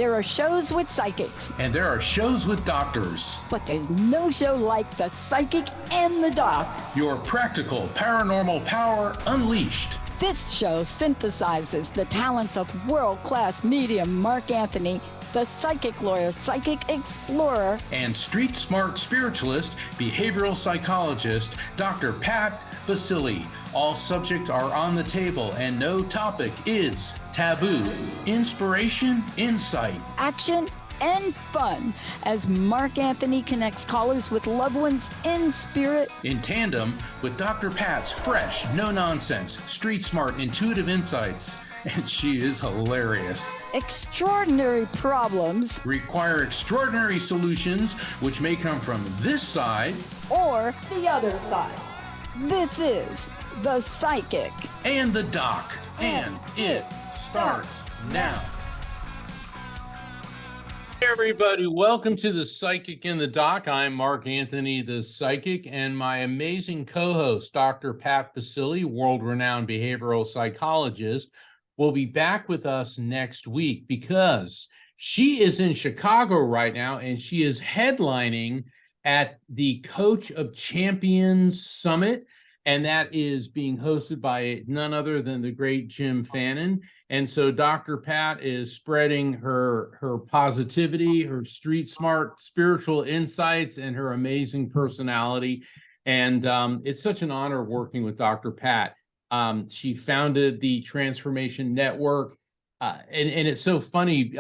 There are shows with psychics. And there are shows with doctors. But there's no show like The Psychic and the Doc. Your practical paranormal power unleashed. This show synthesizes the talents of world-class medium Mark Anthony, the psychic lawyer, psychic explorer, and street smart spiritualist, behavioral psychologist, Dr. Pat Baccili. All subjects are on the table and no topic is taboo. Inspiration, insight, action, and fun as Mark Anthony connects callers with loved ones in spirit, in tandem with Dr. Pat's fresh, no-nonsense, street smart, intuitive insights. And she is hilarious. Extraordinary problems require extraordinary solutions, which may come from this side or the other side. This is The Psychic and the Doc, and it starts now. Hey everybody, welcome to The Psychic and the Doc. I'm Mark Anthony, the Psychic, and my amazing co-host, Dr. Pat Baccili, world-renowned behavioral psychologist, will be back with us next week because she is in Chicago right now and she is headlining at the Coach of Champions Summit, and that is being hosted by none other than the great Jim Fannin. And so Dr. Pat is spreading her positivity, her street smart spiritual insights, and her amazing personality. And it's such an honor working with Dr. Pat. She founded the Transformation Network, and it's so funny.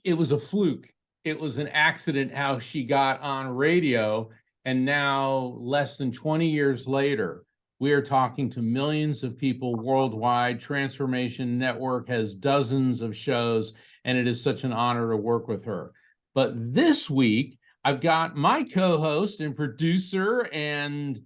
It was a fluke. It was an accident how she got on radio, and now less than 20 years later, we are talking to millions of people worldwide. Transformation Network has dozens of shows, and it is such an honor to work with her. But this week, I've got my co-host and producer and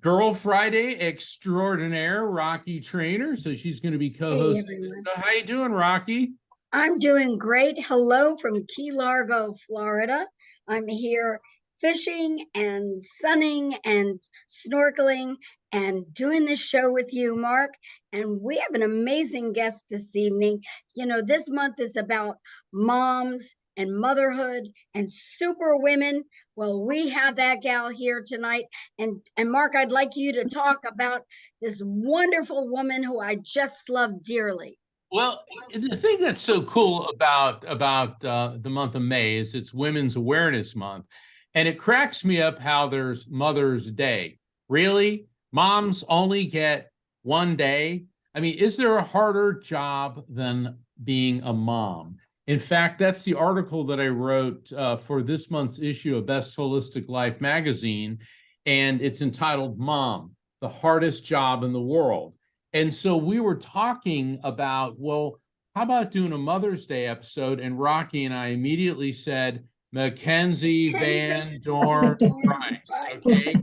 Girl Friday extraordinaire, Rocky Trainer. So she's going to be co-hosting. So how you doing, Rocky? I'm doing great. Hello from Key Largo, Florida. I'm here fishing and sunning and snorkeling and doing this show with you, Mark. And we have an amazing guest this evening. You know, this month is about moms and motherhood and super women. Well, we have that gal here tonight. And Mark, I'd like you to talk about this wonderful woman who I just love dearly. Well, the thing that's so cool about the month of May is it's Women's Awareness Month. And it cracks me up how there's Mother's Day. Really? Moms only get one day? I mean, is there a harder job than being a mom? In fact, that's the article that I wrote for this month's issue of Best Holistic Life magazine, and it's entitled Mom, the Hardest Job in the World. And so we were talking about, well, how about doing a Mother's Day episode? And Rocky and I immediately said, Mackenzie, Van-Dorne, Rice, okay?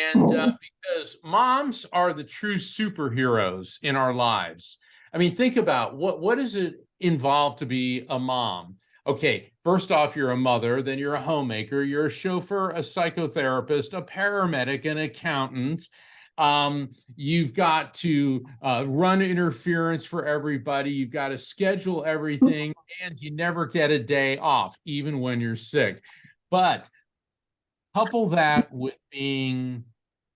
And because moms are the true superheroes in our lives. I mean, think about what does it involve to be a mom? Okay, first off, you're a mother, then you're a homemaker, you're a chauffeur, a psychotherapist, a paramedic, an accountant. You've got to run interference for everybody. You've got to schedule everything, and you never get a day off, even when you're sick. But couple that with being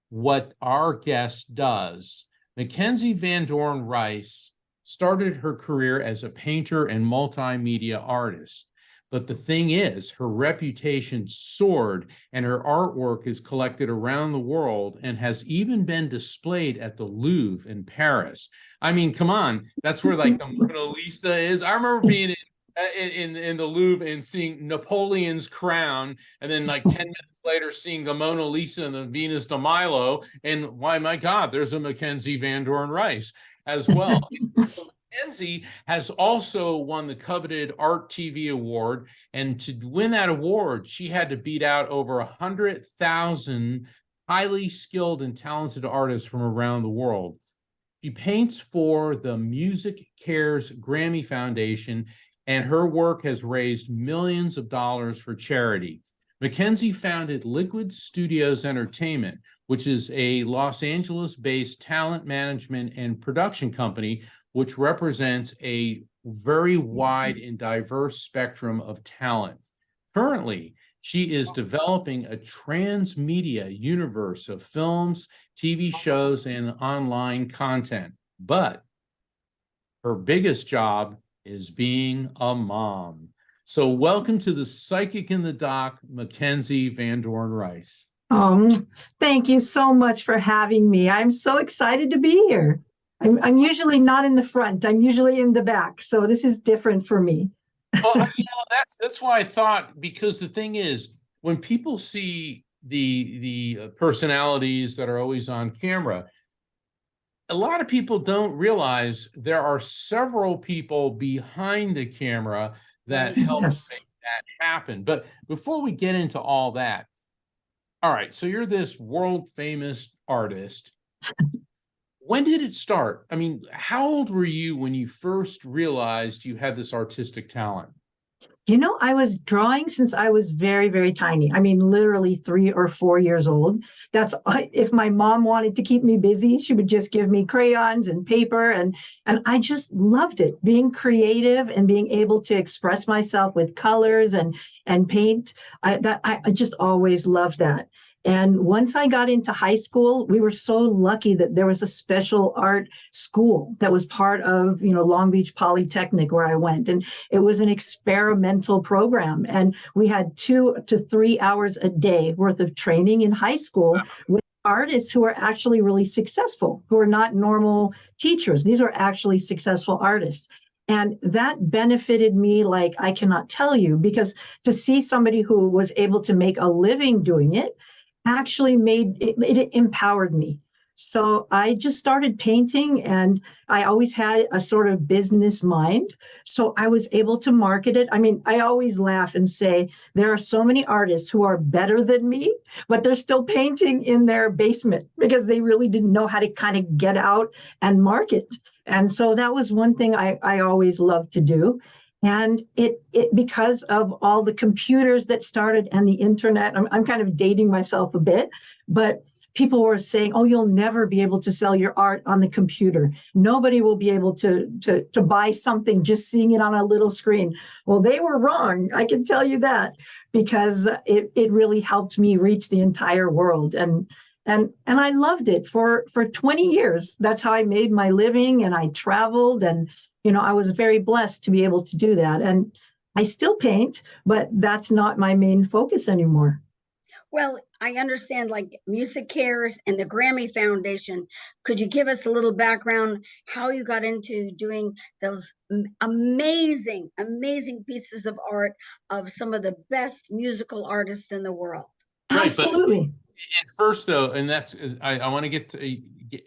what our guest does. Mackenzie Van-Dorne Rice started her career as a painter and multimedia artist. But the thing is, her reputation soared and her artwork is collected around the world and has even been displayed at the Louvre in Paris. I mean, come on, that's where like the Mona Lisa is. I remember being in the Louvre and seeing Napoleon's crown, and then like 10 minutes later seeing the Mona Lisa and the Venus de Milo, and why, my God, there's a Mackenzie Van-Dorne Rice as well. Mackenzie has also won the coveted Art TV Award, and to win that award, she had to beat out over 100,000 highly skilled and talented artists from around the world. She paints for the Music Cares Grammy Foundation, and her work has raised millions of dollars for charity. Mackenzie founded Liquid Studios Entertainment, which is a Los Angeles-based talent management and production company which represents a very wide and diverse spectrum of talent. Currently, she is developing a transmedia universe of films, TV shows, and online content. But her biggest job is being a mom. So welcome to the Psychic in the Doc, Mackenzie Van-Dorne Rice. Thank you so much for having me. I'm so excited to be here. I'm usually not in the front. I'm usually in the back. So this is different for me. Well, that's why I thought, because the thing is, when people see the personalities that are always on camera, a lot of people don't realize there are several people behind the camera that help make that happen. But before we get into all that, all right, so you're this world famous artist. When did it start? I mean, how old were you when you first realized you had this artistic talent? You know, I was drawing since I was very, very tiny. I mean, literally 3 or 4 years old. That's if my mom wanted to keep me busy, she would just give me crayons and paper, and I just loved it, being creative and being able to express myself with colors and paint. I just always loved that. And once I got into high school, we were so lucky that there was a special art school that was part of, Long Beach Polytechnic where I went. And it was an experimental program. And we had 2 to 3 hours a day worth of training in high school with artists who are actually really successful, who are not normal teachers. These are actually successful artists. And that benefited me like I cannot tell you, because to see somebody who was able to make a living doing it actually it empowered me. So I just started painting, and I always had a sort of business mind. So I was able to market it. I mean, I always laugh and say there are so many artists who are better than me, but they're still painting in their basement because they really didn't know how to kind of get out and market. And so that was one thing I always loved to do. And it because of all the computers that started and the internet, I'm kind of dating myself a bit, but people were saying, oh, you'll never be able to sell your art on the computer. Nobody will be able to buy something just seeing it on a little screen. Well, they were wrong. I can tell you that, because it really helped me reach the entire world. And I loved it for 20 years. That's how I made my living, and I traveled, and I was very blessed to be able to do that. And I still paint, but that's not my main focus anymore. Well, I understand, like Music Cares and the Grammy Foundation. Could you give us a little background how you got into doing those amazing, amazing pieces of art of some of the best musical artists in the world? Right, absolutely. But at first, though, and that's I want to get to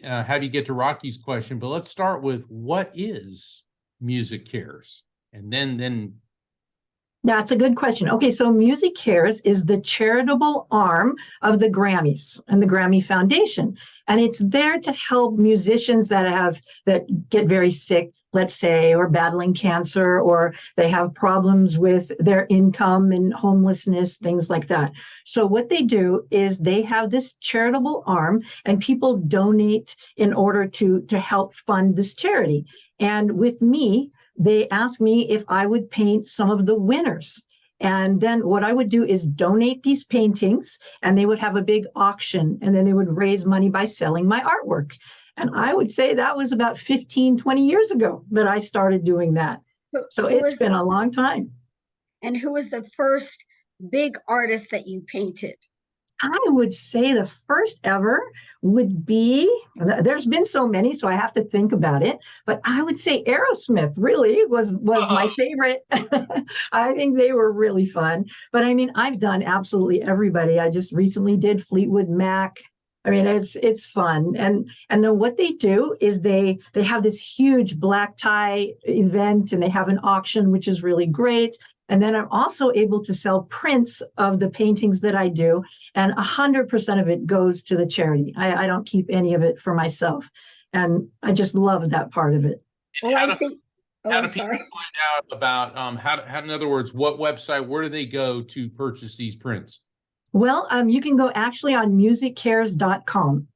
have you get to Rocky's question, but let's start with what is Music Cares, and then. That's a good question. Okay, so Music Cares is the charitable arm of the Grammys and the Grammy Foundation. And it's there to help musicians that get very sick, let's say, or battling cancer, or they have problems with their income and homelessness, things like that. So what they do is they have this charitable arm, and people donate in order to help fund this charity. And with me, they asked me if I would paint some of the winners. And then what I would do is donate these paintings, and they would have a big auction, and then they would raise money by selling my artwork. And I would say that was about 15, 20 years ago that I started doing that. So it's been a long time. And who was the first big artist that you painted? I would say the first ever would be, there's been so many, so I have to think about it, but I would say Aerosmith really was my favorite. I think they were really fun. But I mean, I've done absolutely everybody. I just recently did Fleetwood Mac. I mean, it's fun. And then what they do is they have this huge black tie event, and they have an auction, which is really great. And then I'm also able to sell prints of the paintings that I do, and 100% of it goes to the charity. I don't keep any of it for myself. And I just love that part of it. Well, I see. How do people find out about, how, in other words, what website, where do they go to purchase these prints? Well, you can go actually on musiccares.com.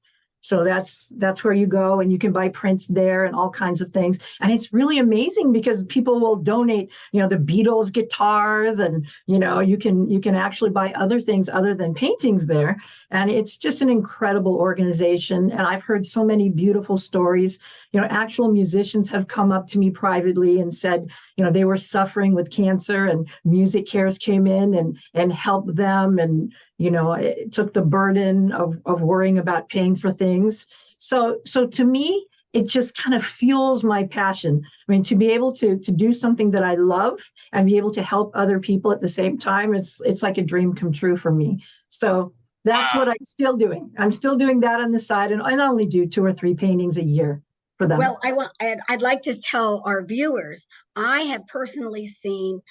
So that's where you go, and you can buy prints there and all kinds of things. And it's really amazing because people will donate, the Beatles guitars, and you can actually buy other things other than paintings there. And it's just an incredible organization. And I've heard so many beautiful stories. Actual musicians have come up to me privately and said, they were suffering with cancer, and Music Cares came in and helped them, and it took the burden of worrying about paying for things. So to me, it just kind of fuels my passion. I mean, to be able to do something that I love and be able to help other people at the same time, it's like a dream come true for me. So that's what I'm still doing. I'm still doing that on the side, and I only do 2 or 3 paintings a year for them. Well, I'd like to tell our viewers, I have personally seen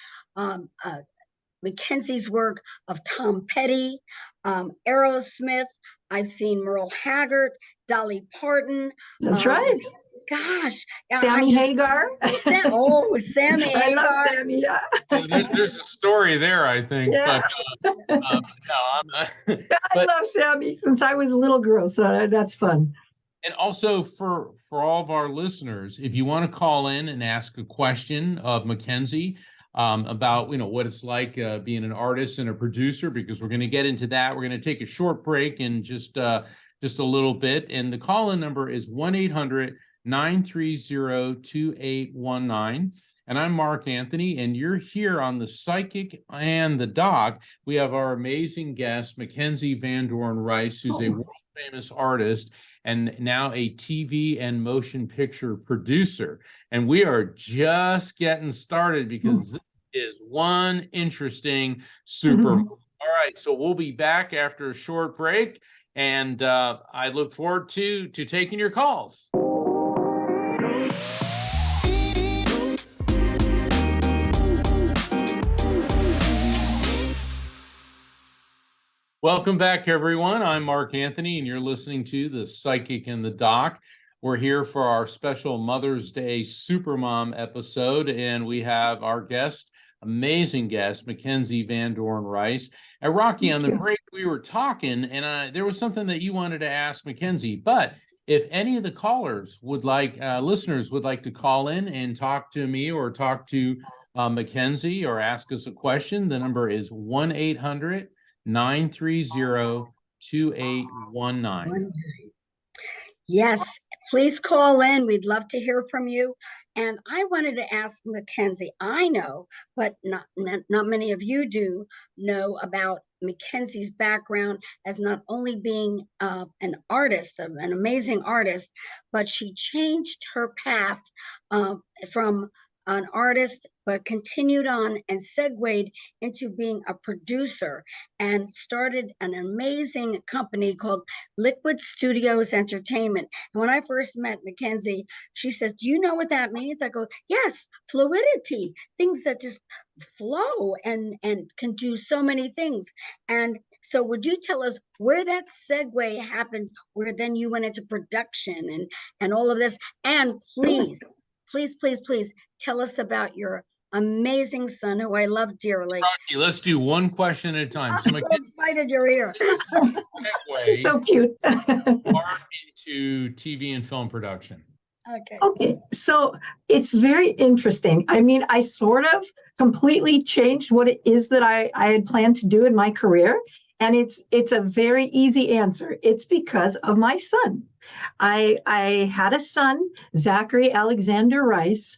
Mackenzie's work of Tom Petty, Aerosmith. I've seen Merle Haggard, Dolly Parton. That's right. Gosh, Sammy Hagar. Sammy Hagar. I love Sammy. Yeah. There's a story there, I think. Yeah. But I love Sammy since I was a little girl, so that's fun. And also for all of our listeners, if you want to call in and ask a question of Mackenzie about what it's like being an artist and a producer, because we're going to get into that. We're going to take a short break in just a little bit, and the call-in number is 1-800-930-2819. And I'm Mark Anthony, and you're here on The Psychic and the Doc. We have our amazing guest, Mackenzie Van-Dorne Rice, who's a world-famous artist and now a TV and motion picture producer. And we are just getting started because this is one interesting super. All right, so we'll be back after a short break, and I look forward to taking your calls. Welcome back, everyone. I'm Mark Anthony, and you're listening to The Psychic and the Doc. We're here for our special Mother's Day Supermom episode, and we have our guest, amazing guest, Mackenzie Van-Dorne Rice. And Rocky, on the break, we were talking, and there was something that you wanted to ask Mackenzie, but if any of the callers would like, listeners would like to call in and talk to me or talk to Mackenzie or ask us a question, the number is 1-800-930-2819. Yes, please call in. We'd love to hear from you. And I wanted to ask Mackenzie, I know, but not many of you do know about Mackenzie's background as not only being an artist, an amazing artist, but she changed her path from an artist, but continued on and segued into being a producer and started an amazing company called Liquid Studios Entertainment. And when I first met Mackenzie, she said, "Do you know what that means?" I go, "Yes, fluidity, things that just flow and can do so many things." And so would you tell us where that segue happened, where then you went into production and all of this? And please tell us about your amazing son, who I love dearly. Rocky, let's do one question at a time. I'm so excited you're here. She's so cute. Into TV and film production. Okay, so it's very interesting. I mean, I sort of completely changed what it is that I had planned to do in my career. And it's a very easy answer. It's because of my son. I had a son, Zachary Alexander Rice,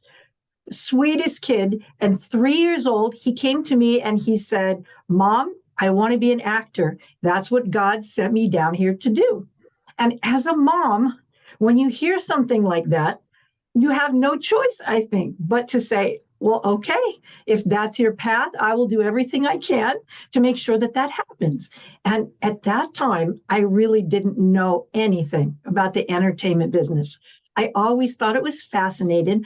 sweetest kid, and 3 years old. He came to me and he said, "Mom, I want to be an actor. That's what God sent me down here to do." And as a mom, when you hear something like that, you have no choice, I think, but to say, well, okay, if that's your path, I will do everything I can to make sure that that happens. And at that time, I really didn't know anything about the entertainment business. I always thought it was fascinating.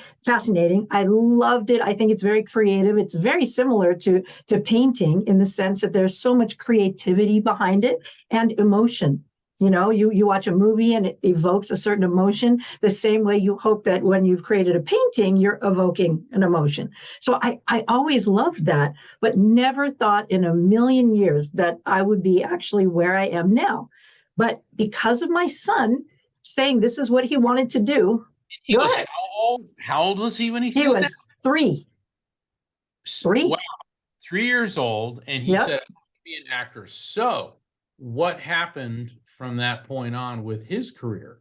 I loved it. I think it's very creative. It's very similar to painting in the sense that there's so much creativity behind it and emotion. You know, you watch a movie and it evokes a certain emotion, the same way you hope that when you've created a painting, you're evoking an emotion. So I always loved that, but never thought in a million years that I would be actually where I am now. But because of my son, saying this is what he wanted to do. He was how old? How old was he when he He said was that? 3. 3. Wow, 3 years old, and he Yep. said, "I want to be an actor." So, what happened from that point on with his career?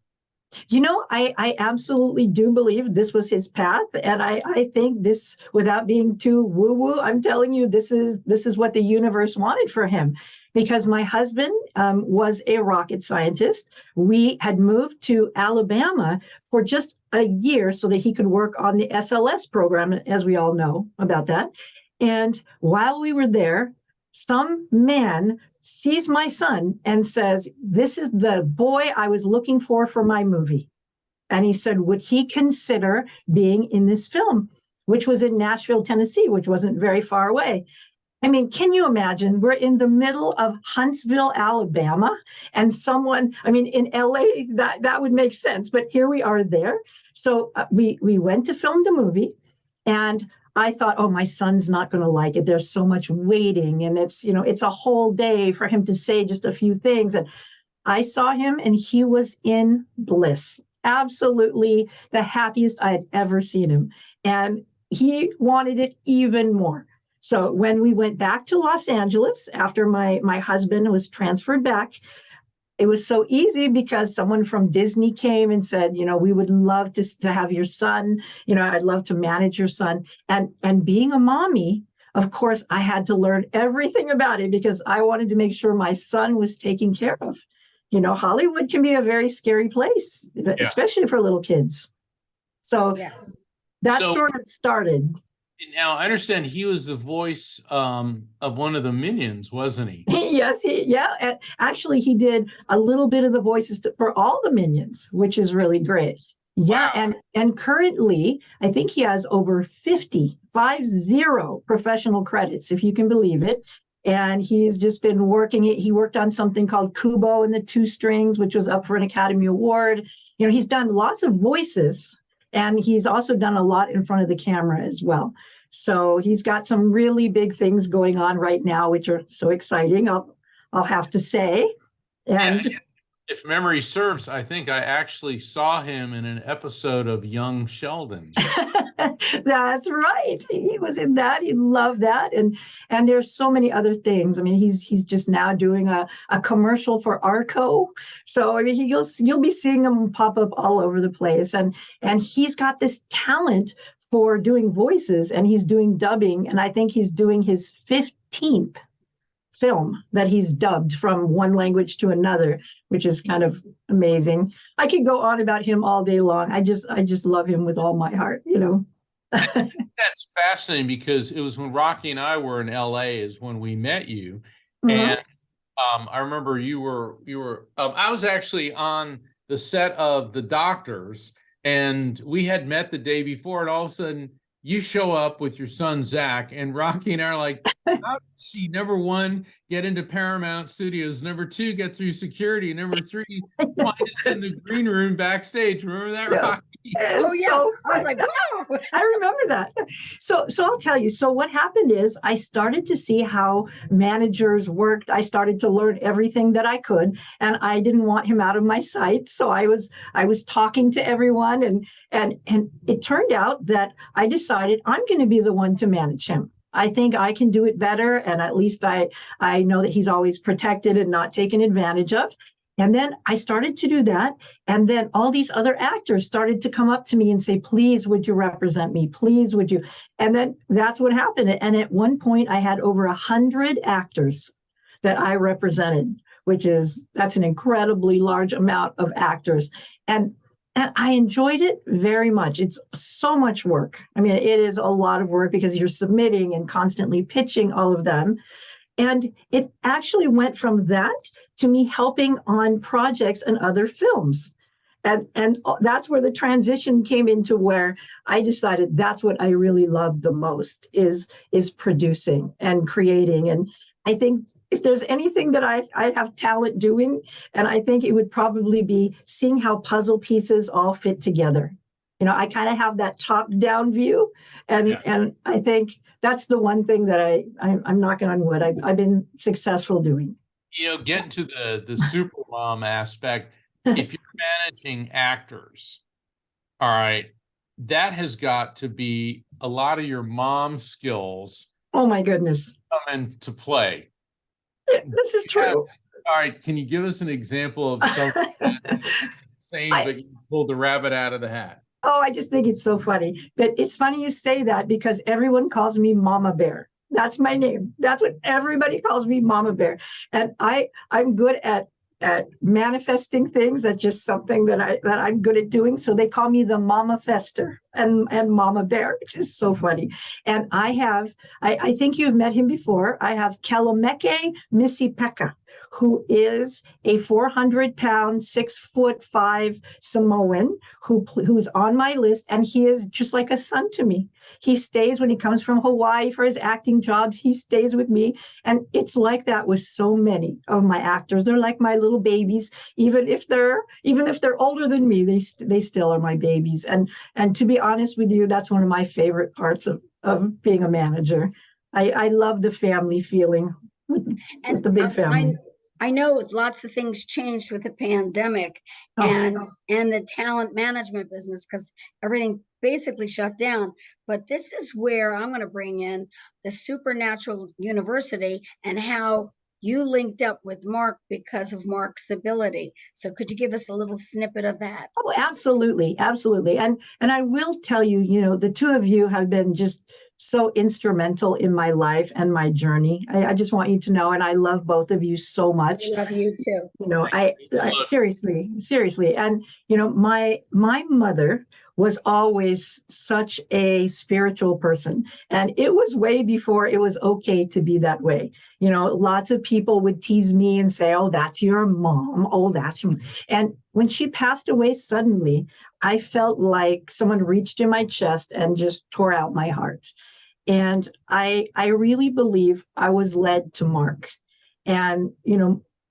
I absolutely do believe this was his path. And I think this, without being too woo-woo, I'm telling you, this is what the universe wanted for him. Because my husband was a rocket scientist. We had moved to Alabama for just a year so that he could work on the SLS program, as we all know about that. And while we were there, some man sees my son and says, "This is the boy I was looking for my movie." And he said, would he consider being in this film, which was in Nashville, Tennessee, which wasn't very far away. I mean, can you imagine? We're in the middle of Huntsville, Alabama, and someone, I mean, in LA, that would make sense, but here we are there. So we went to film the movie, and I thought, oh, my son's not going to like it. There's so much waiting, and it's a whole day for him to say just a few things. And I saw him, and he was in bliss, absolutely the happiest I had ever seen him. And he wanted it even more. So when we went back to Los Angeles after my husband was transferred back, it was so easy because someone from Disney came and said, we would love to have your son. I'd love to manage your son. And being a mommy, of course, I had to learn everything about it because I wanted to make sure my son was taken care of. Hollywood can be a very scary place, especially for little kids. So Yes. that sort of started. Now, I understand he was the voice of one of the Minions, wasn't he? Yes, and actually, he did a little bit of the voices for all the Minions, which is really great. Yeah, Wow. and currently, I think he has over 50 professional credits, if you can believe it. And he's just been working it. He worked on something called Kubo and the Two Strings, which was up for an Academy Award. He's done lots of voices, and he's also done a lot in front of the camera as well. So he's got some really big things going on right now, which are so exciting, I'll have to say. And yeah, if memory serves, I think I actually saw him in an episode of Young Sheldon. That's right. He was in that. He loved that. And there's so many other things. I mean, he's just now doing a commercial for Arco. So I mean, you'll be seeing him pop up all over the place. And he's got this talent for doing voices, and he's doing dubbing. And I think he's doing his 15th film that he's dubbed from one language to another, which is kind of amazing. I could go on about him all day long. I just love him with all my heart, That's fascinating because it was when Rocky and I were in LA is when we met you. Mhm. And I remember you were I was actually on the set of The Doctors, and we had met the day before, and all of a sudden you show up with your son, Zach, and Rocky and I are like, how did she, number one, get into Paramount Studios, number two, get through security, number three, find us in the green room backstage. Remember that, Yeah. Rocky? Oh, yeah. So I was like, wow. I remember that. So I'll tell you. So what happened is I started to see how managers worked. I started to learn everything that I could, and I didn't want him out of my sight. So I was talking to everyone, and it turned out that I decided I'm going to be the one to manage him. I think I can do it better, and at least I know that he's always protected and not taken advantage of. And then I started to do that. And then all these other actors started to come up to me and say, please, would you represent me? Please, would you? And then that's what happened. And at one point I had over 100 actors that I represented, that's an incredibly large amount of actors. And I enjoyed it very much. It's so much work. I mean, it is a lot of work because you're submitting and constantly pitching all of them. And it actually went from that to me helping on projects and other films. And that's where the transition came into where I decided that's what I really love the most is producing and creating. And I think if there's anything that I have talent doing, and I think it would probably be seeing how puzzle pieces all fit together. I kind of have that top-down view, and I think that's the one thing that I'm knocking on wood. I've been successful doing. Getting to the super mom aspect, if you're managing actors, all right, that has got to be a lot of your mom skills Oh my goodness. come into play. This is true. All right, can you give us an example of something same, but you pulled the rabbit out of the hat? Oh, I just think it's so funny. But it's funny you say that because everyone calls me Mama Bear. That's my name. That's what everybody calls me, Mama Bear. And I'm good at manifesting things. That's just something that I'm good at doing. So they call me the Mama Fester and Mama Bear, which is so funny. And I think you've met him before. I have Kelomeke Misipeka, who is a 400-pound, 6'5" Samoan who's on my list, and he is just like a son to me. He stays when he comes from Hawaii for his acting jobs. He stays with me, and it's like that with so many of my actors. They're like my little babies, even if they're older than me. They still are my babies. And to be honest with you, that's one of my favorite parts of being a manager. I love the family feeling with the big family. I know lots of things changed with the pandemic and the talent management business because everything basically shut down. But this is where I'm going to bring in the Supernatural University and how you linked up with Mark because of Mark's ability. So could you give us a little snippet of that? Oh, absolutely. Absolutely. And I will tell you, the two of you have been just so instrumental in my life and my journey. I just want you to know, and I love both of you so much. I love you too. I seriously. And, my mother was always such a spiritual person. And it was way before it was okay to be that way. Lots of people would tease me and say, oh, that's your mom. Oh, that's your mom. And when she passed away suddenly, I felt like someone reached in my chest and just tore out my heart. And I really believe I was led to Mark. And,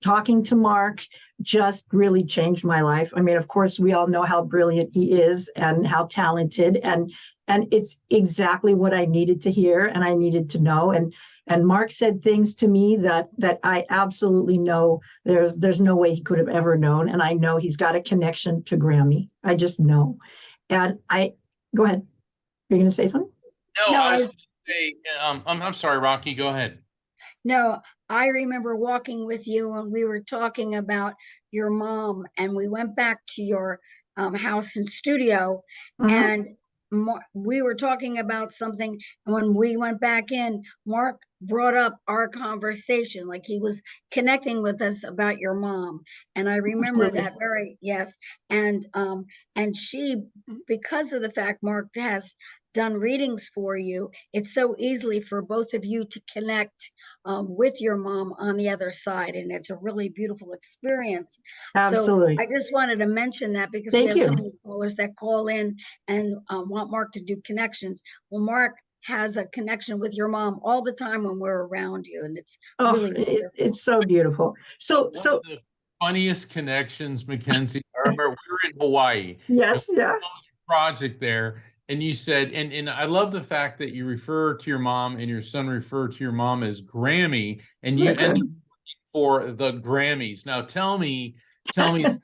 talking to Mark just really changed my life. I mean, of course, we all know how brilliant he is and how talented, and it's exactly what I needed to hear and I needed to know. And Mark said things to me that I absolutely know there's no way he could have ever known. And I know he's got a connection to Grammy. I just know. And go ahead. You're going to say something? No, I was going to say, I'm sorry, Rocky, go ahead. No, I remember walking with you and we were talking about your mom, and we went back to your house and studio, and we were talking about something. And when we went back in, Mark brought up our conversation, like he was connecting with us about your mom. And I remember that yes. And she, because of the fact Mark has done readings for you, it's so easily for both of you to connect with your mom on the other side, and it's a really beautiful experience. Absolutely. So I just wanted to mention that because we have so many callers that call in and want Mark to do connections. Well, Mark has a connection with your mom all the time when we're around you, and it's really beautiful. It's so beautiful. So the funniest connections, Mackenzie. I remember we were in Hawaii. Yes, yeah. Project there. And you said, and I love the fact that you refer to your mom and your son refer to your mom as Grammy, and you end up looking for the Grammys. Now tell me the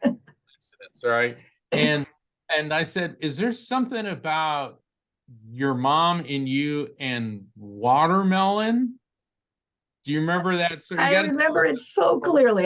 incidents, all right? And I said, is there something about your mom and you and watermelon? Do you remember that? So I remember it so clearly.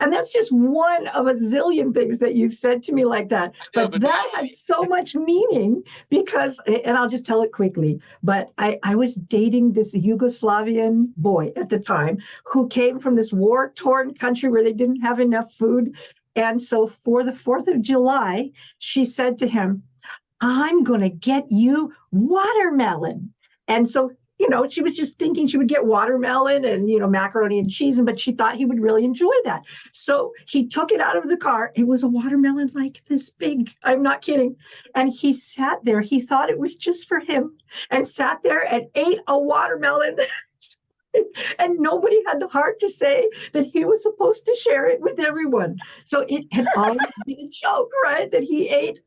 And that's just one of a zillion things that you've said to me like that. But that had so much meaning because, and I'll just tell it quickly, but I was dating this Yugoslavian boy at the time who came from this war-torn country where they didn't have enough food. And so for the 4th of July, she said to him, I'm going to get you watermelon. And so she was just thinking she would get watermelon and, macaroni and cheese, but she thought he would really enjoy that. So he took it out of the car. It was a watermelon like this big. I'm not kidding. And he sat there. He thought it was just for him and sat there and ate a watermelon. And nobody had the heart to say that he was supposed to share it with everyone. So it had always been a joke, right? That he ate.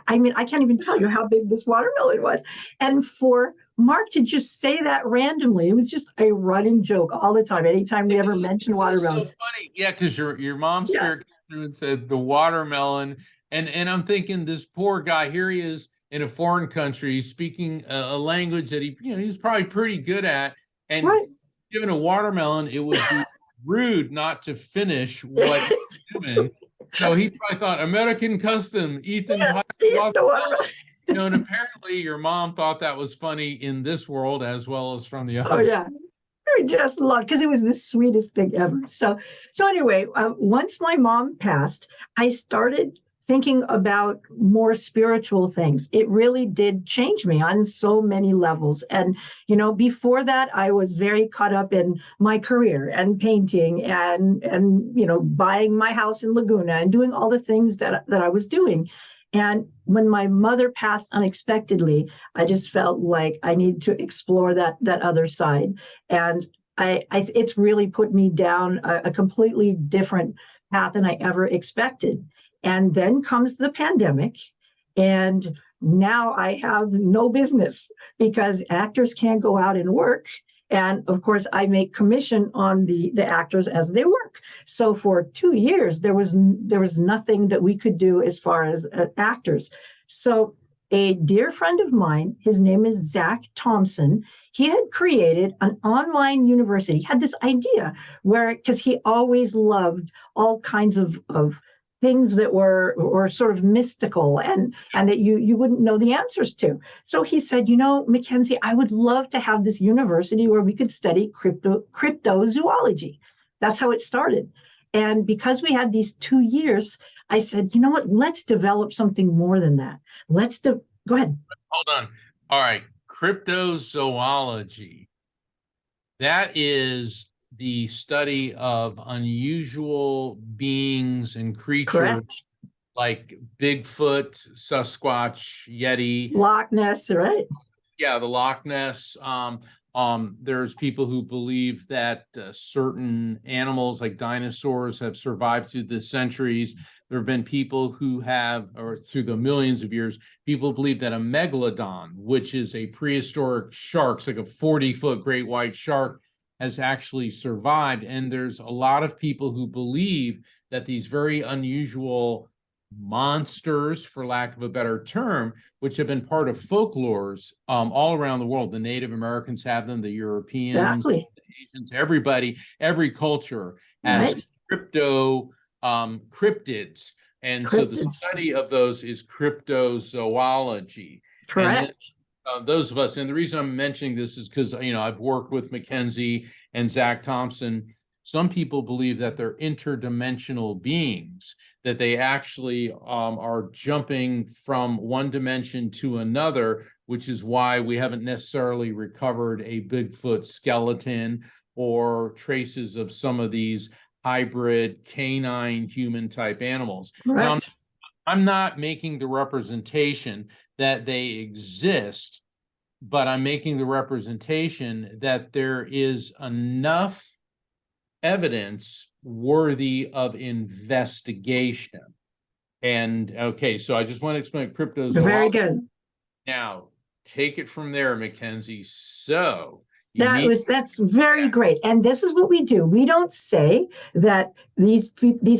I mean, I can't even tell you how big this watermelon was. And for Mark to just say that randomly, it was just a running joke all the time. Anytime we ever mentioned watermelon. So funny. Yeah, because your mom spirit came through and said the watermelon. And I'm thinking, this poor guy, here he is in a foreign country speaking a language that he's probably pretty good at, and Right. given a watermelon, it would be rude not to finish what he's doing. So he probably thought, American custom, eat the entire Eat the watermelon. watermelon. And apparently your mom thought that was funny in this world as well as from the others. Oh yeah, I just loved, because it was the sweetest thing ever. So anyway, once my mom passed, I started thinking about more spiritual things. It really did change me on so many levels. And, before that, I was very caught up in my career and painting and buying my house in Laguna and doing all the things that I was doing. And when my mother passed unexpectedly, I just felt like I needed to explore that other side. And it's really put me down a completely different path than I ever expected. And then comes the pandemic, and now I have no business because actors can't go out and work. And of course, I make commission on the actors as they work. So for 2 years, there was nothing that we could do as far as actors. So a dear friend of mine, his name is Zach Thompson, he had created an online university. He had this idea because he always loved all kinds of things that were sort of mystical and that you wouldn't know the answers to. So he said, Mackenzie, I would love to have this university where we could study cryptozoology. That's how it started. And because we had these 2 years, I said, you know what, let's develop something more than that. Go ahead. Hold on. All right. Cryptozoology. That is the study of unusual beings and creatures. Correct. Like Bigfoot, Sasquatch, Yeti. Loch Ness, right? Yeah, the Loch Ness. There's people who believe that certain animals like dinosaurs have survived through the centuries. There have been people who have, or through the millions of years, people believe that a megalodon, which is a prehistoric shark, it's like a 40-foot great white shark, has actually survived. And there's a lot of people who believe that these very unusual monsters, for lack of a better term, which have been part of folklores all around the world. The Native Americans have them, the Europeans, exactly. The Asians, everybody, every culture has cryptids. And so the study of those is cryptozoology. Correct. Those of us, and the reason I'm mentioning this is because, I've worked with McKenzie and Zach Thompson. Some people believe that they're interdimensional beings, that they actually are jumping from one dimension to another, which is why we haven't necessarily recovered a Bigfoot skeleton or traces of some of these hybrid canine human type animals. Now, I'm not making the representation that they exist, but I'm making the representation that there is enough evidence worthy of investigation. And okay, so I just want to explain cryptozoology. Very good. Now, take it from there, Mackenzie. So that's very great. And this is what we do. We don't say that these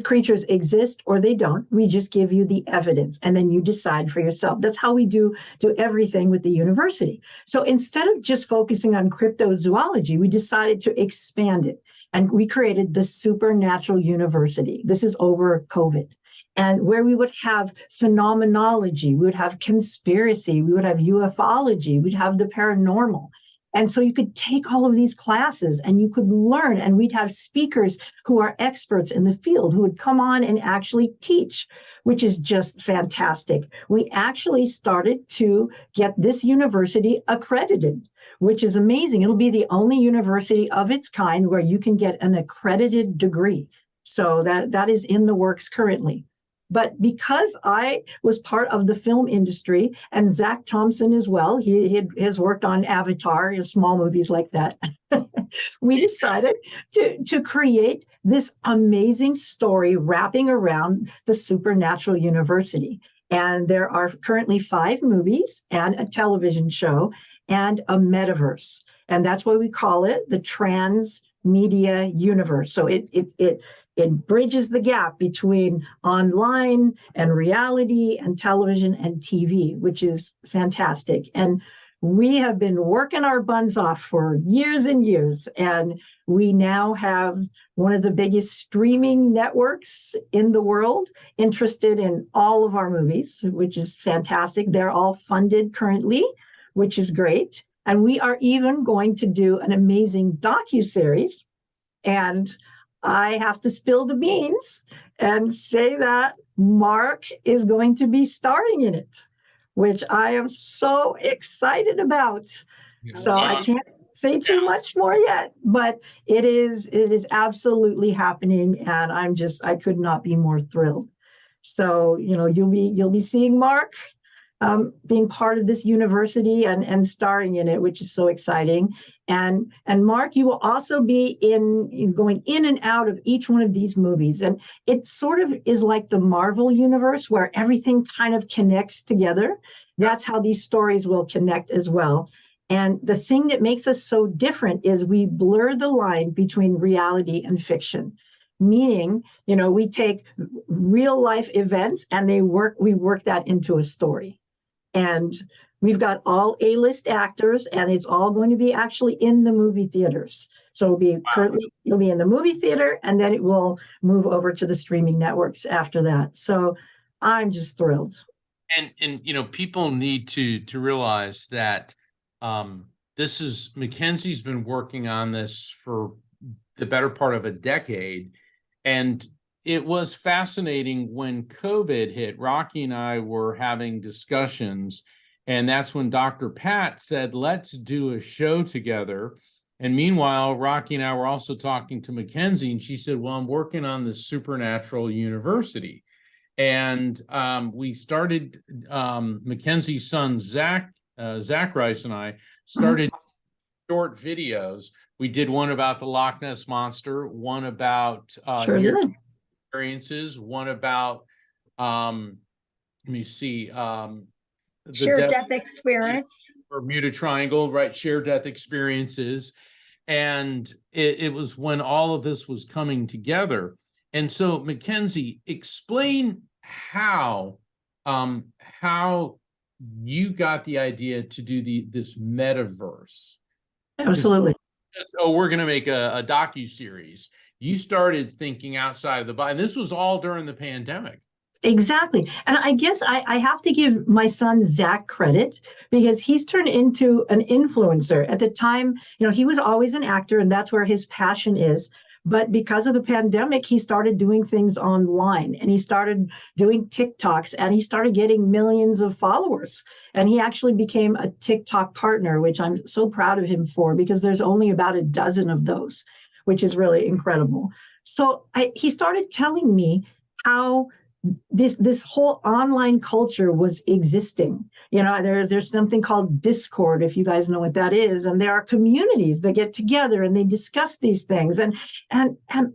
creatures exist or they don't. We just give you the evidence and then you decide for yourself. That's how we do everything with the university. So instead of just focusing on cryptozoology, we decided to expand it. And we created the Supernatural University. This is over COVID. And where we would have phenomenology, we would have conspiracy, we would have ufology, we'd have the paranormal. And so you could take all of these classes and you could learn, and we'd have speakers who are experts in the field who would come on and actually teach, which is just fantastic. We actually started to get this university accredited, which is amazing. It'll be the only university of its kind where you can get an accredited degree. So that is in the works currently. But because I was part of the film industry, and Zach Thompson as well, he has worked on Avatar, small movies like that, we decided to create this amazing story wrapping around the Supernatural University. And there are currently 5 movies and a television show and a metaverse. And that's why we call it the transmedia universe. So it it bridges the gap between online and reality and television and TV, which is fantastic. And we have been working our buns off for years and years, and we now have one of the biggest streaming networks in the world interested in all of our movies, which is fantastic. They're all funded currently, which is great. And we are even going to do an amazing docuseries. And I have to spill the beans and say that Mark is going to be starring in it, which I am so excited about. So I can't say too much more yet, but it is absolutely happening, and I could not be more thrilled. So, you'll be seeing Mark being part of this university and starring in it, which is so exciting. And Mark, you will also be going in and out of each one of these movies. And it sort of is like the Marvel universe where everything kind of connects together. That's how these stories will connect as well. And the thing that makes us so different is we blur the line between reality and fiction. Meaning, we take real life events and we work that into a story. And we've got all A-list actors, and it's all going to be actually in the movie theaters. So it'll be in the movie theater, and then it will move over to the streaming networks after that. So I'm just thrilled. And people need to realize that Mackenzie's been working on this for the better part of a decade. And it was fascinating when COVID hit. Rocky and I were having discussions, and that's when Dr. Pat said, let's do a show together. And meanwhile, Rocky and I were also talking to Mackenzie, and she said, well, I'm working on this supernatural university. And we started, Mackenzie's son, Zach Rice and I started short videos. We did one about the Loch Ness Monster, one about experiences, one about, Shared death experience. Bermuda Triangle, right? Shared death experiences. And it was when all of this was coming together. And so, Mackenzie, explain how you got the idea to do this metaverse. Absolutely. We're going to make a docuseries. You started thinking outside of the box, and this was all during the pandemic. Exactly. And I guess I have to give my son Zach credit because he's turned into an influencer. At the time, he was always an actor, and that's where his passion is. But because of the pandemic, he started doing things online, and he started doing TikToks, and he started getting millions of followers. And he actually became a TikTok partner, which I'm so proud of him for, because there's only about a dozen of those, which is really incredible. So he started telling me how this whole online culture was existing. There's something called Discord, if you guys know what that is, and there are communities that get together and they discuss these things. And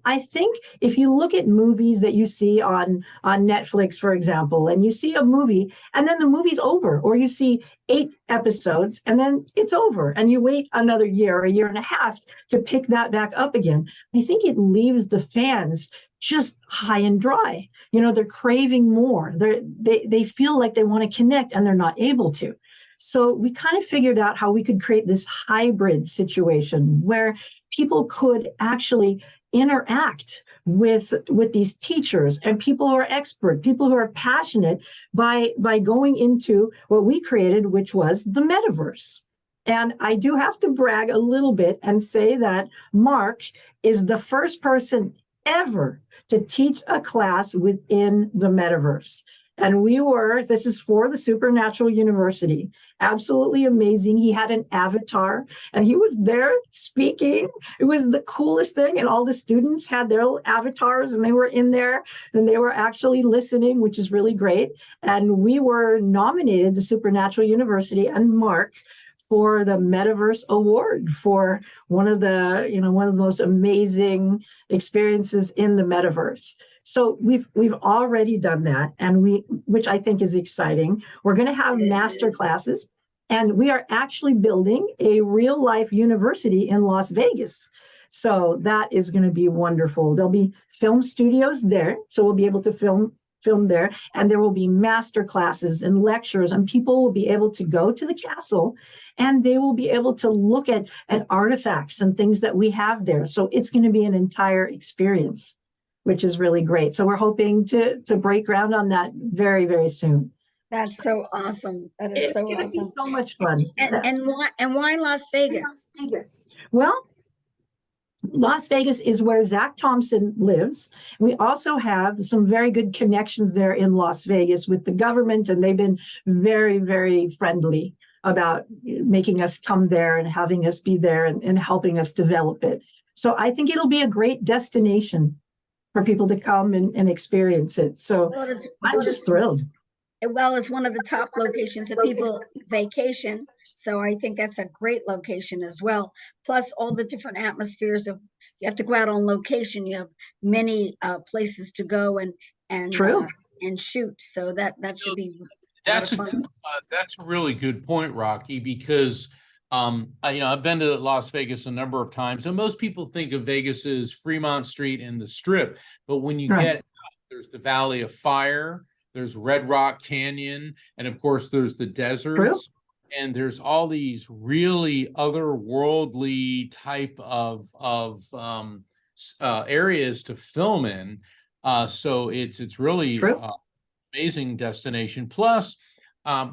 I think if you look at movies that you see on Netflix, for example, and you see a movie and then the movie's over, or you see 8 episodes and then it's over, and you wait another year or a year and a half to pick that back up again, I think it leaves the fans just high and dry. They're craving more. They feel like they want to connect and they're not able to. So we kind of figured out how we could create this hybrid situation where people could actually interact with these teachers and people who are expert, people who are passionate by going into what we created, which was the metaverse. And I do have to brag a little bit and say that Mark is the first person ever to teach a class within the metaverse. And this is for the Supernatural University. Absolutely amazing. He had an avatar and he was there speaking. It was the coolest thing. And all the students had their avatars and they were in there and they were actually listening, which is really great. And we were nominated, the Supernatural University and Mark, for the Metaverse Award for one of the most amazing experiences in the metaverse. So we've already done that, and which I think is exciting. We're going to have master classes, and we are actually building a real life university in Las Vegas. So that is going to be wonderful. There'll be film studios there, so we'll be able to film there, and there will be master classes and lectures, and people will be able to go to the castle and they will be able to look at artifacts and things that we have there. So it's going to be an entire experience, which is really great. So we're hoping to break ground on that very, very soon. That's so awesome. That is so It's awesome. so much fun. And why Las Vegas? Well, Las Vegas is where Zach Thompson lives. We also have some very good connections there in Las Vegas with the government, and they've been very, very friendly about making us come there and having us be there and helping us develop it. So I think it'll be a great destination for people to come and experience it. So Well, I'm just thrilled. Well, it's one of the top locations that people vacation. So I think that's a great location as well. Plus all the different atmospheres of, you have to go out on location. You have many places to go and True. And shoot. So that should be That's a lot of fun. that's a really good point, Rocky, because I've been to Las Vegas a number of times, and most people think of Vegas as Fremont Street and the Strip, but when you Right. get out, there's the Valley of Fire, there's Red Rock Canyon, and of course there's the deserts, and there's all these really otherworldly type of areas to film in. So it's really amazing destination. Plus,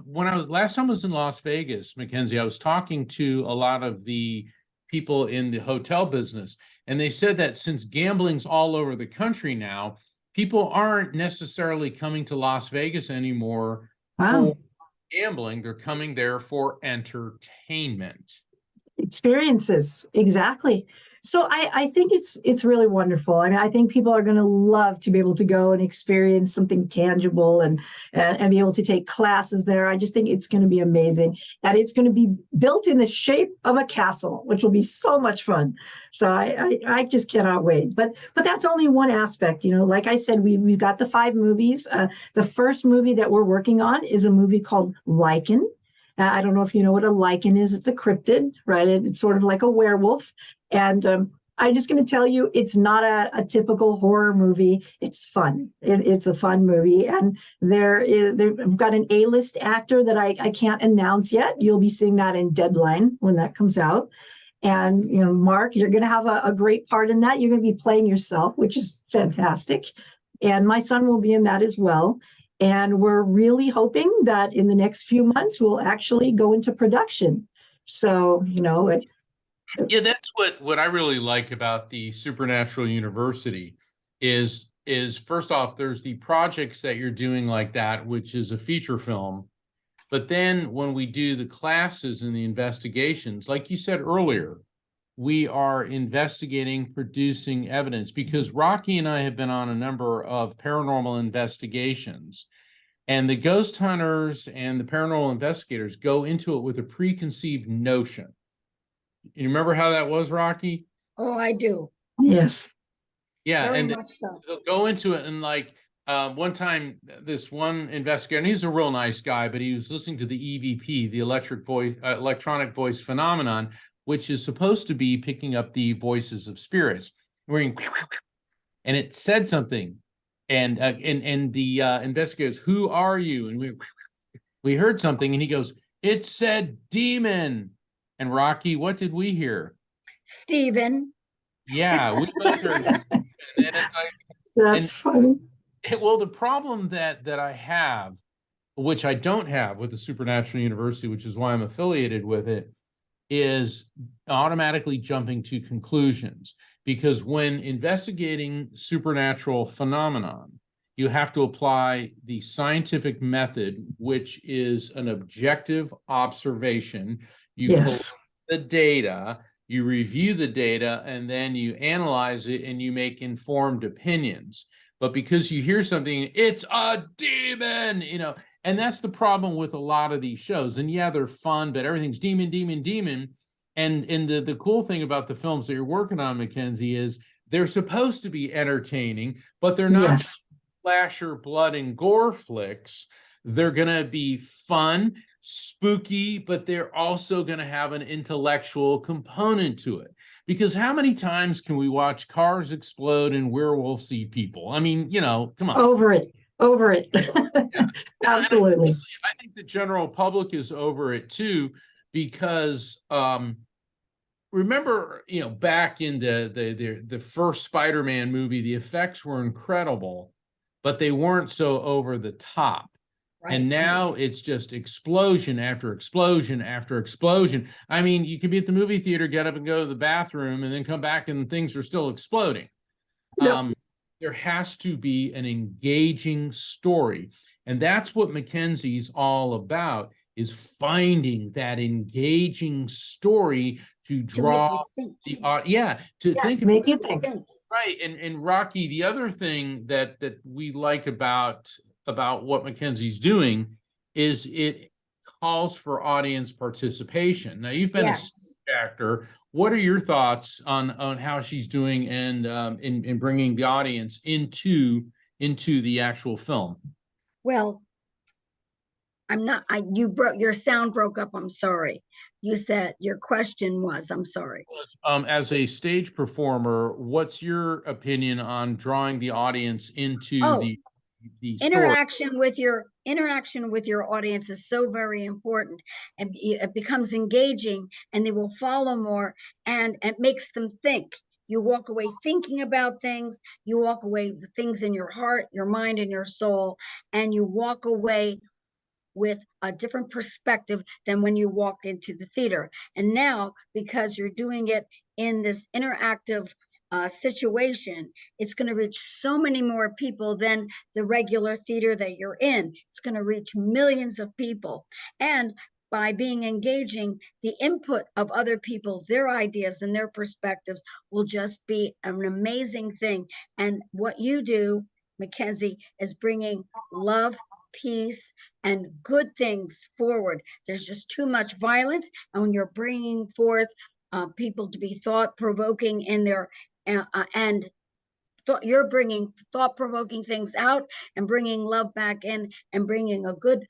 when last time I was in Las Vegas, Mackenzie, I was talking to a lot of the people in the hotel business, and they said that since gambling's all over the country now, people aren't necessarily coming to Las Vegas anymore for gambling. They're coming there for entertainment. Experiences, exactly. So I think it's really wonderful. I mean, I think people are going to love to be able to go and experience something tangible and be able to take classes there. I just think it's going to be amazing, and it's going to be built in the shape of a castle, which will be so much fun. So I just cannot wait. But that's only one aspect. Like I said, we've got the 5 movies. The first movie that we're working on is a movie called Lichen. I don't know if you know what a lichen is. It's a cryptid, right? It's sort of like a werewolf. And I'm just going to tell you, it's not a typical horror movie. It's fun. It's a fun movie. And we've got an A-list actor that I can't announce yet. You'll be seeing that in Deadline when that comes out. And, Mark, you're going to have a great part in that. You're going to be playing yourself, which is fantastic. And my son will be in that as well. And we're really hoping that in the next few months, we'll actually go into production. So, yeah, that's what I really like about the Supernatural University is first off, there's the projects that you're doing like that, which is a feature film. But then when we do the classes and the investigations, like you said earlier, we are investigating, producing evidence, because Rocky and I have been on a number of paranormal investigations, and the ghost hunters and the paranormal investigators go into it with a preconceived notion. You remember how that was, Rocky? Oh, I do. Yes. Yeah, Very and much so. they'll go into it, and like one time, this one investigator, and he's a real nice guy, but he was listening to the EVP, the electronic voice phenomenon, which is supposed to be picking up the voices of spirits. And it said something, and the investigators, "Who are you?" And we heard something, and he goes, "It said demon." And Rocky, what did we hear? Stephen. Yeah, we both heard Stephen. And it's like, that's funny. Well, the problem that I have, which I don't have with the Supernatural University, which is why I'm affiliated with it, is automatically jumping to conclusions. Because when investigating supernatural phenomenon, you have to apply the scientific method, which is an objective observation. You collect the data, you review the data, and then you analyze it and you make informed opinions. But because you hear something, it's a demon, and that's the problem with a lot of these shows. And yeah, they're fun, but everything's demon, demon, demon. And the cool thing about the films that you're working on, Mackenzie, is they're supposed to be entertaining, but they're not slasher, blood, and gore flicks. They're going to be fun, spooky, but they're also going to have an intellectual component to it. Because how many times can we watch cars explode and werewolves eat people? I mean, come on. Over it. Yeah. Absolutely. I think the general public is over it too, because remember, back in the first Spider-Man movie, the effects were incredible, but they weren't so over the top. Right. And now it's just explosion after explosion after explosion. I mean, you could be at the movie theater, get up and go to the bathroom, and then come back and things are still exploding. Yep. There has to be an engaging story. And that's what Mackenzie's all about, is finding that engaging story to draw the audience. Yes, make you think. Right. And Rocky, the other thing that we like about what Mackenzie's doing is it calls for audience participation. Now, you've been a stage actor. What are your thoughts on how she's doing and in bringing the audience into the actual film? Well, your sound broke up. I'm sorry. You said your question was, I'm sorry. As a stage performer, what's your opinion on drawing the audience into the story? Interaction with your audience is so very important, and it becomes engaging, and they will follow more, and it makes them think. You walk away thinking about things. You walk away with things in your heart, your mind, and your soul, and you walk away with a different perspective than when you walked into the theater. And now, because you're doing it in this interactive situation, it's going to reach so many more people than the regular theater that you're in. It's going to reach millions of people. And by being engaging, the input of other people, their ideas and their perspectives will just be an amazing thing. And what you do, Mackenzie, is bringing love, peace, and good things forward. There's just too much violence, and when you're bringing forth people to be thought-provoking in their you're bringing thought-provoking things out and bringing love back in and bringing a good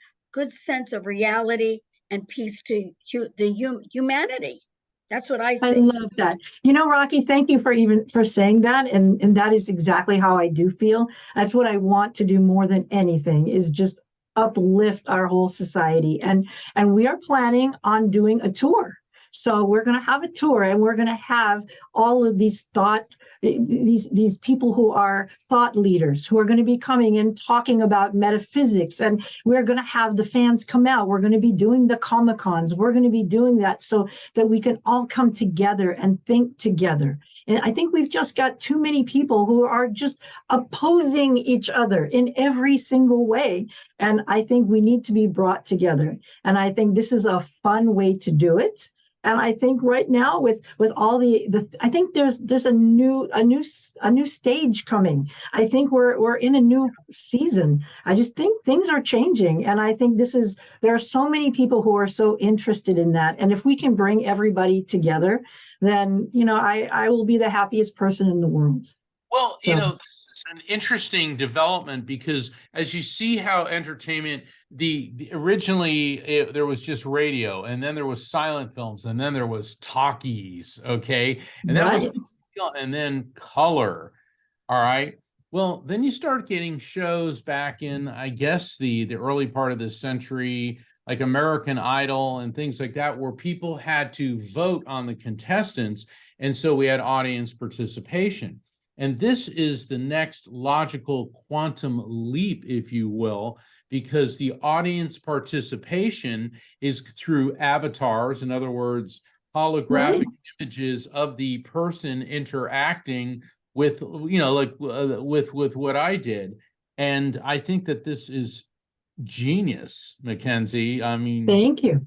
sense of reality and peace to the humanity. That's what I see. I love that. Rocky, thank you for saying that. And that is exactly how I do feel. That's what I want to do more than anything, is just uplift our whole society. And we are planning on doing a tour. So we're going to have a tour, and we're going to have all of these people who are thought leaders who are going to be coming and talking about metaphysics, and we're going to have the fans come out. We're going to be doing the Comic-Cons. We're going to be doing that so that we can all come together and think together. And I think we've just got too many people who are just opposing each other in every single way. And I think we need to be brought together. And I think this is a fun way to do it. And I think right now with all I think there's a new stage coming. I think we're in a new season. I just think things are changing. And I think there are so many people who are so interested in that. And if we can bring everybody together, then, I will be the happiest person in the world. Well, this is an interesting development, because as you see how entertainment, originally there was just radio, and then there was silent films, and then there was talkies, okay? And that was, and then color. All right. Well, then you start getting shows back in, I guess, the early part of this century, like American Idol and things like that, where people had to vote on the contestants. And so we had audience participation. And this is the next logical quantum leap, if you will, because the audience participation is through avatars, in other words, holographic images of the person interacting with, with what I did. And I think that this is genius, Mackenzie. I mean, thank you.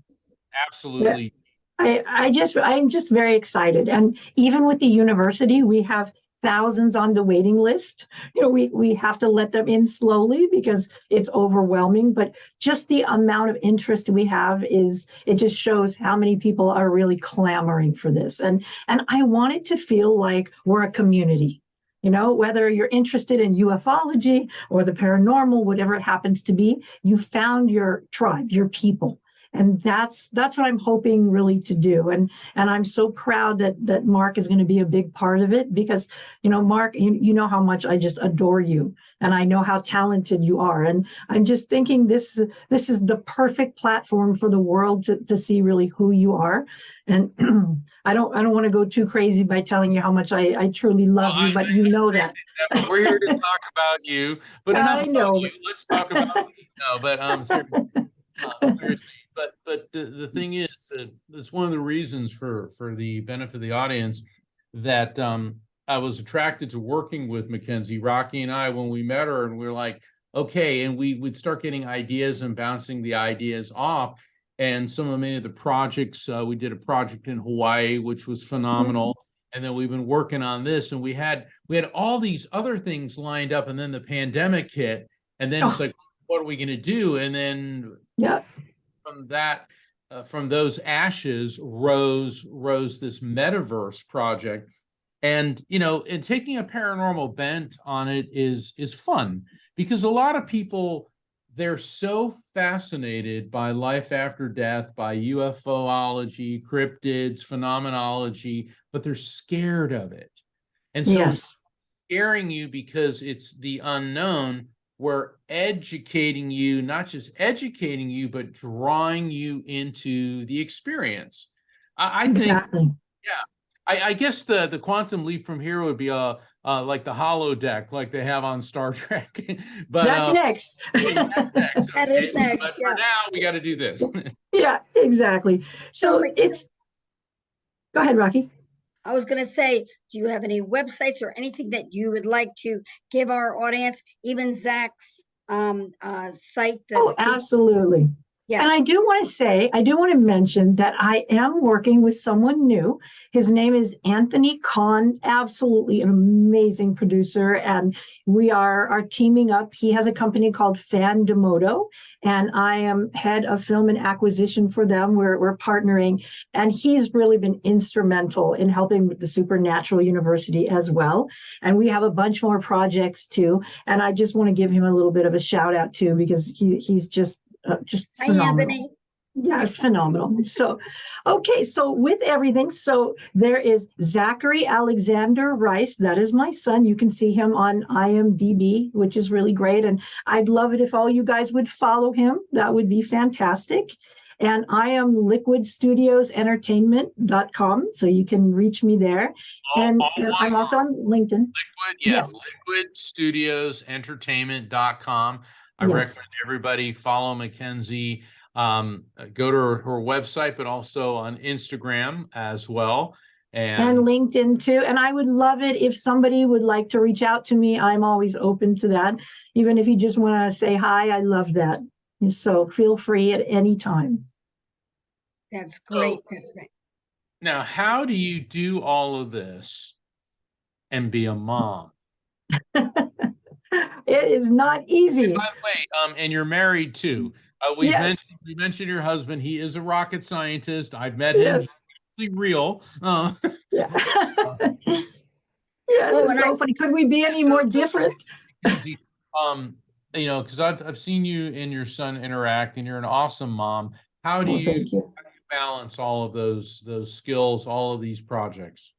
Absolutely. I'm just very excited. And even with the university, we have thousands on the waiting list. We have to let them in slowly because it's overwhelming, but just the amount of interest we have it just shows how many people are really clamoring for this. And I want it to feel like we're a community, whether you're interested in ufology or the paranormal, whatever it happens to be, you found your tribe, your people. And that's what I'm hoping really to do. And I'm so proud that Mark is going to be a big part of it, because, Mark, you know how much I just adore you, and I know how talented you are. And I'm just thinking this is the perfect platform for the world to see really who you are. And I don't want to go too crazy by telling you how much I truly love you, but you know that. But we're here to talk about you. But enough I know. about you. Let's talk about me. No, but seriously, seriously. But the thing is, it's one of the reasons for the benefit of the audience that I was attracted to working with Mackenzie. Rocky and I, when we met her, and we were like, okay, and we would start getting ideas and bouncing the ideas off. And many of the projects, we did a project in Hawaii, which was phenomenal. And then we've been working on this, and we had all these other things lined up, and then the pandemic hit, and then it's like, what are we going to do? And then from that, from those ashes rose this metaverse project. And and taking a paranormal bent on it is fun, because a lot of people, they're so fascinated by life after death, by UFOlogy, cryptids, phenomenology, but they're scared of it. And so it's scaring you because it's the unknown. We're educating you, not just educating you, but drawing you into the experience. I think, I guess the quantum leap from here would be like the holodeck, like they have on Star Trek. But that's next. That's next. That is next. But for now, we got to do this. Yeah, exactly. So go ahead, Rocky. I was going to say, do you have any websites or anything that you would like to give our audience, even Zach's site? Absolutely. Yes. And I do want to mention that I am working with someone new. His name is Anthony Kahn, absolutely an amazing producer. And we are teaming up. He has a company called Van-Dorne, and I am head of film and acquisition for them. We're partnering, and he's really been instrumental in helping with the Supernatural University as well. And we have a bunch more projects too. And I just want to give him a little bit of a shout out too, because he's just phenomenal. Hi, Anthony. Yeah, phenomenal. So, okay, so with everything, so there is Zachary Alexander Rice. That is my son. You can see him on IMDb, which is really great. And I'd love it if all you guys would follow him. That would be fantastic. And I am liquidstudiosentertainment.com, so you can reach me there. And I'm also on LinkedIn. Liquidstudiosentertainment.com. I recommend everybody follow Mackenzie. Go to her website, but also on Instagram as well. And LinkedIn too. And I would love it if somebody would like to reach out to me. I'm always open to that. Even if you just want to say hi, I love that. So feel free at any time. That's great. That's great. Now, how do you do all of this and be a mom? It is not easy. And by the way, and you're married too. We mentioned your husband. He is a rocket scientist. I've met him. He's actually real. It's so funny. Could we be any more different? Because I've seen you and your son interact, and you're an awesome mom. How do you balance all of those skills, all of these projects?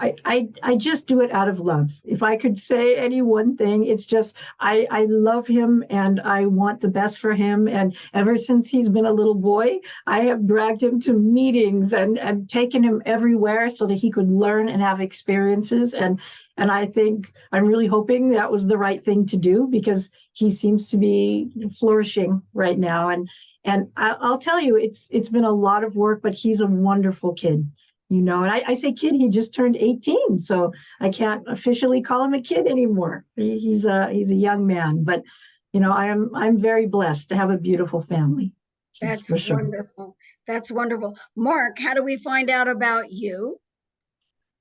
I just do it out of love. If I could say any one thing, it's just I love him and I want the best for him. And ever since he's been a little boy, I have dragged him to meetings and taken him everywhere so that he could learn and have experiences. And I think I'm really hoping that was the right thing to do, because he seems to be flourishing right now. And I'll tell you, it's been a lot of work, but he's a wonderful kid. And I say kid, he just turned 18, so I can't officially call him a kid anymore. He's a young man, but I'm very blessed to have a beautiful family. That's wonderful. That's wonderful. Mark, how do we find out about you?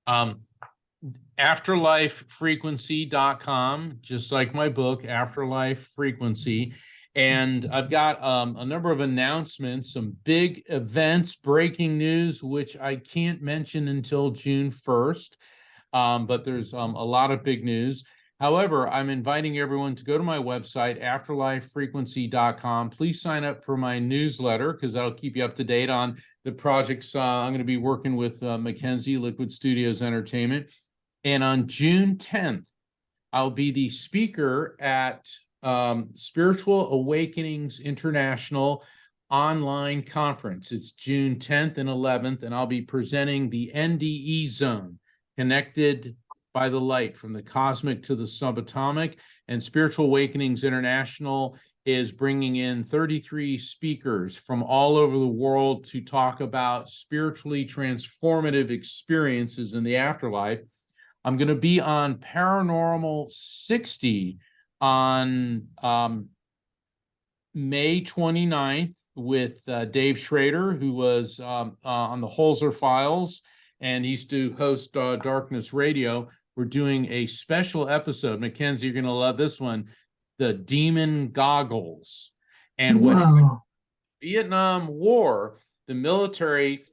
Afterlifefrequency.com, just like my book, Afterlife Frequency. And I've got a number of announcements, some big events, breaking news, which I can't mention until June 1st. But there's a lot of big news. However, I'm inviting everyone to go to my website, afterlifefrequency.com. Please sign up for my newsletter because that'll keep you up to date on the projects I'm going to be working with Mackenzie, Liquid Studios Entertainment. And on June 10th, I'll be the speaker at Spiritual Awakenings International online conference. It's June 10th and 11th, and I'll be presenting the NDE zone, connected by the light from the cosmic to the subatomic. And Spiritual Awakenings International is bringing in 33 speakers from all over the world to talk about spiritually transformative experiences in the afterlife. I'm going to be on Paranormal 60 on May 29th with Dave Schrader, who was on the Holzer Files, and he used to host Darkness Radio. We're doing a special episode. Mackenzie, you're going to love this one, the Demon Goggles. And when Vietnam War, the military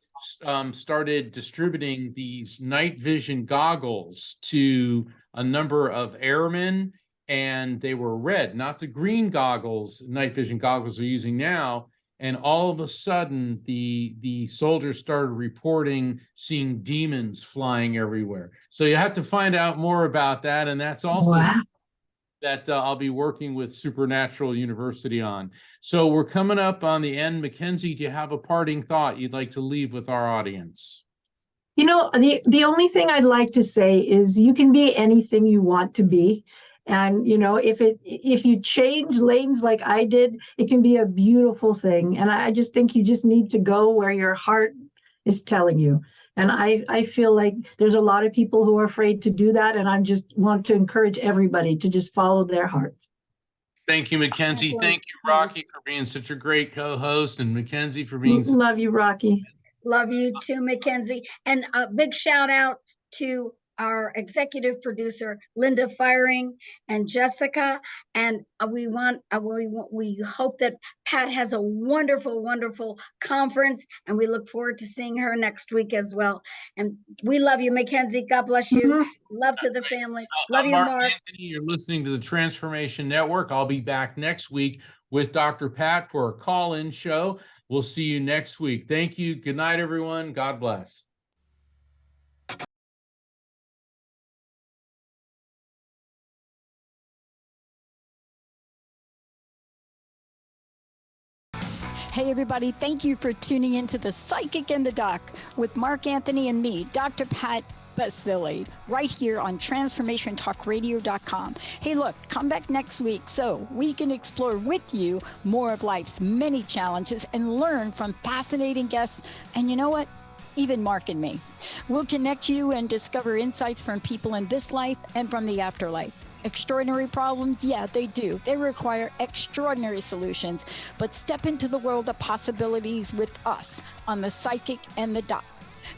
started distributing these night vision goggles to a number of airmen, and they were red, not the green goggles, night vision goggles they're using now. And all of a sudden, the soldiers started reporting seeing demons flying everywhere. So you have to find out more about that. And that's also that I'll be working with Supernatural University on. So we're coming up on the end. Mackenzie, do you have a parting thought you'd like to leave with our audience? You know, the only thing I'd like to say is you can be anything you want to be. And, you know, if you change lanes like I did, it can be a beautiful thing. And I just think you just need to go where your heart is telling you. And I feel like there's a lot of people who are afraid to do that. And I just want to encourage everybody to just follow their heart. Thank you, Mackenzie. Thank you, Rocky, for being such a great co-host, and Mackenzie for being Love you, Rocky. Love you too, Mackenzie. And a big shout out to our executive producer, Linda Firing, and Jessica. And we hope that Pat has a wonderful, wonderful conference, and we look forward to seeing her next week as well. And we love you, Mackenzie. God bless you. Love to the family. Love you, Mark. Anthony, you're listening to the Transformation Network. I'll be back next week with Dr. Pat for a call-in show. We'll see you next week. Thank you. Good night, everyone. God bless. Hey, everybody, thank you for tuning into The Psychic and the Doc with Mark Anthony and me, Dr. Pat Baccili, right here on TransformationTalkRadio.com. Hey, look, come back next week so we can explore with you more of life's many challenges and learn from fascinating guests. And you know what? Even Mark and me. We'll connect you and discover insights from people in this life and from the afterlife. Extraordinary problems? Yeah, they do. They require extraordinary solutions. But step into the world of possibilities with us on The Psychic and the Doc.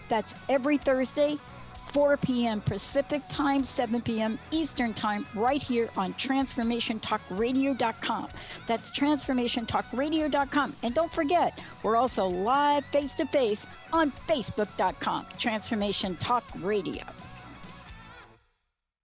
That's every Thursday, 4 p.m. Pacific Time, 7 p.m. Eastern Time, right here on TransformationTalkRadio.com. That's TransformationTalkRadio.com. And don't forget, we're also live face-to-face on Facebook.com, Transformation Talk Radio.